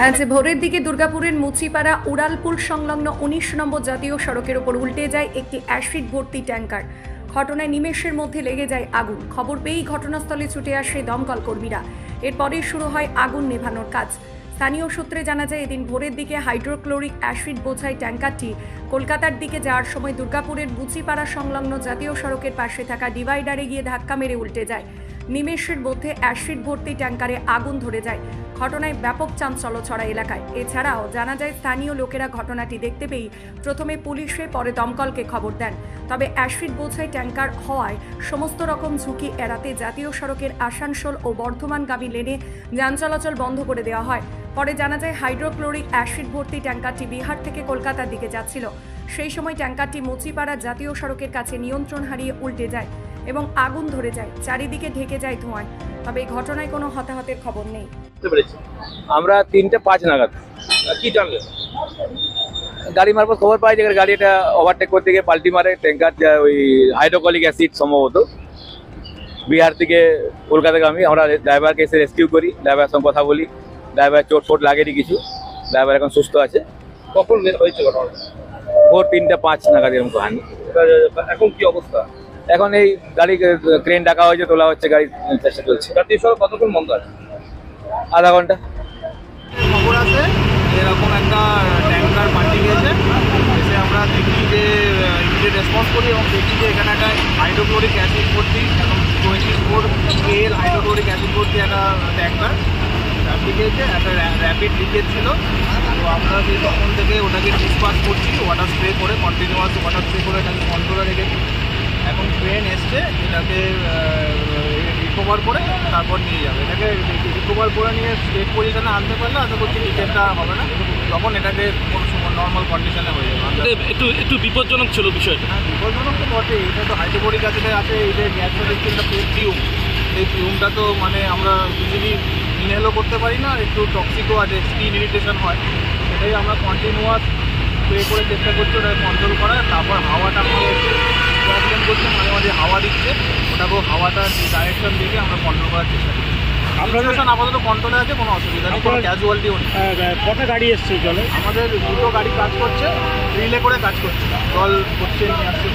আজ ভোরের দিকে দুর্গাপুরের মুচিপাড়া উড়ালপুল সংলগ্ন ১৯ নম্বর জাতীয় সড়কের ওপর উল্টে যায় একটি অ্যাসিড ভর্তি ট্যাঙ্কার। ঘটনায় নিমেষের মধ্যে লেগে যায় আগুন। খবর পেয়েই ঘটনাস্থলে ছুটে আসে দমকল কর্মীরা। এরপরে শুরু হয় আগুন নেভানোর কাজ। স্থানীয় সূত্রে জানা যায়, এদিন ভোরের দিকে হাইড্রোক্লোরিক অ্যাসিড বোঝাই ট্যাঙ্কারটি কলকাতার দিকে যাওয়ার সময় দুর্গাপুরের মুচিপাড়া সংলগ্ন জাতীয় সড়কের পাশে থাকা ডিভাইডারে গিয়ে ধাক্কা মেরে উল্টে যায়। নিমেষের মধ্যে অ্যাসিড ভর্তি ট্যাঙ্কারে আগুন ধরে যায়। ঘটনায় ব্যাপক চাঞ্চল্য ছড়ায় এলাকায়। এছাড়াও জানা যায়, স্থানীয় লোকেরা ঘটনাটি দেখতে পেয়ে প্রথমে পুলিশে, পরে দমকলকে খবর দেন। তবে অ্যাসিড বোঝাই ট্যাঙ্কার হওয়ায় সমস্ত রকম ঝুঁকি এড়াতে জাতীয় সড়কের আসানসোল ও বর্ধমানগামী লেনে যান চলাচল বন্ধ করে দেওয়া হয়। পরে জানা যায়, হাইড্রোক্লোরিক অ্যাসিড ভর্তি ট্যাঙ্কারটি বিহার থেকে কলকাতার দিকে যাচ্ছিল। সেই সময় ট্যাঙ্কারটি মুচিপাড়া জাতীয় সড়কের কাছে নিয়ন্ত্রণ হারিয়ে উল্টে যায় এবং আগুন ধরে যায়। চারিদিকে ঢেকে যায় ধোঁয়ায়। তবে এই ঘটনায় কোনো হতাহতের খবর নেই। আমরা 3:05 নাগাদ কি জানলেন? গাড়ি মারফত খবর পাই যে গাড়িটা ওভারটেক করতে গিয়ে পাল্টি মারে। ট্যাঙ্কার ওই হাইড্রোক্লোরিক অ্যাসিড সম্ভবত বিহার থেকে কলকাতাগামী। আমরা ড্রাইভারকে এসে রেস্কিউ করি, ড্রাইভারের সঙ্গে কথা বলি। ড্রাইভার চোট লাগেনি কিছু, ড্রাইভার এখন সুস্থ আছে। কখন হয়েছে ঘটনা? ভোর 3:05 নাগাদ এরকম কাহিনী। এখন কি অবস্থা? এখন এই গাড়ি ক্রেন ডাকা হয়েছে, তোলা হচ্ছে, গাড়ি চেষ্টা চলছে। জাতীয় সড়ক কতক্ষণ বন্ধ আছে? আধা ঘন্টা। খবর আছে এরকম একটা ট্যাঙ্কার পাল্টে গিয়েছে। এসে আমরা দেখি যে ইমিডিয়েট রেসপন্স করি এবং দেখি যে এখানে একটা হাইড্রোক্লোরিক অ্যাসিড ভর্তি এবং 24 KL হাইড্রোক্লোরিক অ্যাসিড ভর্তি একটা ট্যাঙ্কার লিকেছে, একটা র্যাপিড লিকেজ ছিল। তো আমরা সেই তখন থেকে ওটাকে ডিসপাস করছি, ওয়াটার স্প্রে করে, কন্টিনিউয়াস ওয়াটার স্প্রে করে এটাকে কন্ট্রোলে রেখেছি। এখন ট্রেন এসছে, এটাকে রিকভার করে তারপর নিয়ে যাবে। এটাকে রিকভার করে নিয়ে স্টেট পজিশনে আনতে পারলে আশা করছি লিকেজটা হবে না, তখন এটাকে কোনো সময় নর্মাল কন্ডিশনে হয়ে যাবে। একটু বিপজ্জনক ছিল বিষয়টা। হ্যাঁ, বিপজ্জনক তো বটেই। এটা তো হাইড্রোক্লোরিক অ্যাসিডে আছে, এই যে গ্যাসটা দেখছি একটা ফিউম, এই ফিউমটা তো মানে আমরা ইজিলি ইনহেলও করতে পারি না, একটু টক্সিকও আছে, স্কিন ইরিটেশন হয়। সেটাই আমরা কন্টিনিউয়াস স্প্রে করে চেষ্টা করছি ওটা কন্ট্রোল করার। তারপর হাওয়াটা আমাদের একটু প্রবলেম করছে, মাঝে মাঝে হাওয়া দিচ্ছে, ওটাকেও হাওয়াটা ডাইরেকশন দেখে আমরা কন্ট্রোল করার চেষ্টা করছি। আপনাদের আপাতত কন্ট্রোলে আছে, কোনো অসুবিধা নেই, কোনো ক্যাজুয়ালিটিও নেই। কটা গাড়ি এসছে জলে? আমাদের দুটো গাড়ি কাজ করছে, রিলে করে কাজ করছে, জল করছে, নিয়ে আসছে।